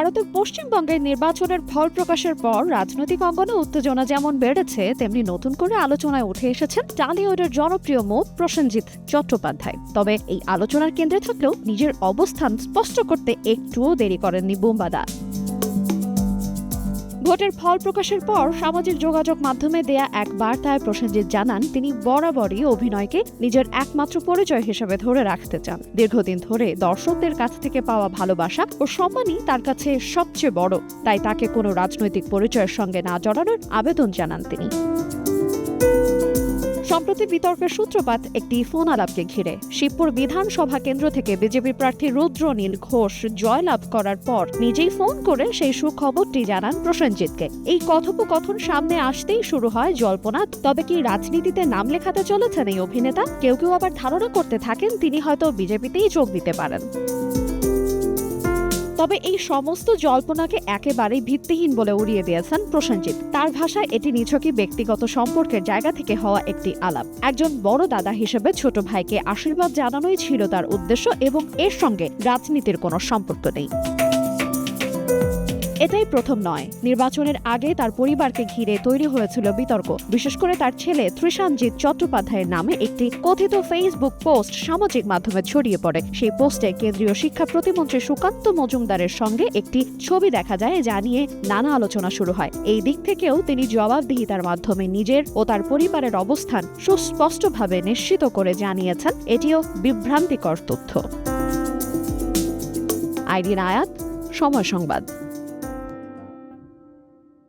ভারতের পশ্চিমবঙ্গের নির্বাচনের ফল প্রকাশের পর রাজনৈতিক অঙ্গনে উত্তেজনা যেমন বেড়েছে, তেমনি নতুন করে আলোচনায় উঠে এসেছেন টলিউডের জনপ্রিয় মুখ প্রসেনজিৎ চট্টোপাধ্যায়। তবে এই আলোচনার কেন্দ্রে থাকলেও নিজের অবস্থান স্পষ্ট করতে একটুও দেরি করেননি বুম্বাদা। ভোটের ফল প্রকাশের পর সামাজিক যোগাযোগ মাধ্যমে দেয়া এক বার্তায় প্রসেনজিৎ জানান, তিনি বরাবরই অভিনয়কে নিজের একমাত্র পরিচয় হিসেবে ধরে রাখতে চান। দীর্ঘদিন ধরে দর্শকদের কাছ থেকে পাওয়া ভালোবাসা ও সম্মানই তার কাছে সবচেয়ে বড়, তাই তাকে কোনো রাজনৈতিক পরিচয়ের সঙ্গে না জড়ানোর আবেদন জানান তিনি। সম্প্রতি বিতর্কের সূত্রপাত একটি ফোন আলাপকে ঘিরে। শিবপুর বিধানসভা কেন্দ্র থেকে বিজেপি প্রার্থী রুদ্রনীল ঘোষ জয়লাভ করার পর নিজেই ফোন করে সেই সুখবরটি জানান প্রসেনজিৎকে। এই কথোপকথন সামনে আসতেই শুরু হয় জল্পনা। তবে কি রাজনীতিতে নাম লেখাতে চলেছেন এই অভিনেতা? কেউ কেউ আবার ধারণা করতে থাকেন তিনি হয়তো বিজেপিতেই যোগ দিতে পারেন। তবে এই সমস্ত জল্পনাকে একেবারেই ভিত্তিহীন বলে উড়িয়ে দিয়েছেন প্রসেনজিৎ। তার ভাষায় এটি নিছকই ব্যক্তিগত সম্পর্কের জায়গা থেকে হওয়া একটি আলাপ। একজন বড় দাদা হিসেবে ছোট ভাইকে আশীর্বাদ জানানোই ছিল তার উদ্দেশ্য এবং এর সঙ্গে রাজনীতির কোনো সম্পর্ক নেই। এটাই প্রথম নয়। নির্বাচনের আগে তার পরিবারকে ঘিরে তৈরি হয়েছিল বিতর্ক। বিশেষ করে তার ছেলে ত্রিশানজিৎ চট্টোপাধ্যায়ের নামে একটি কথিত ফেসবুক পোস্ট সামাজিক মাধ্যমে ছড়িয়ে পড়ে। সেই পোস্টে কেন্দ্রীয় শিক্ষা প্রতিমন্ত্রী সুকান্ত মজুমদারের সঙ্গে একটি ছবি দেখা যায়, যা নিয়ে নানা আলোচনা শুরু হয়। এই দিক থেকেও তিনি জবাবদিহিতার মাধ্যমে নিজের ও তার পরিবারের অবস্থান সুস্পষ্টভাবে নিশ্চিত করে জানিয়েছেন। এটিও বিভ্রান্তিকর তথ্য। আইরিন আয়াত, সময় সংবাদ।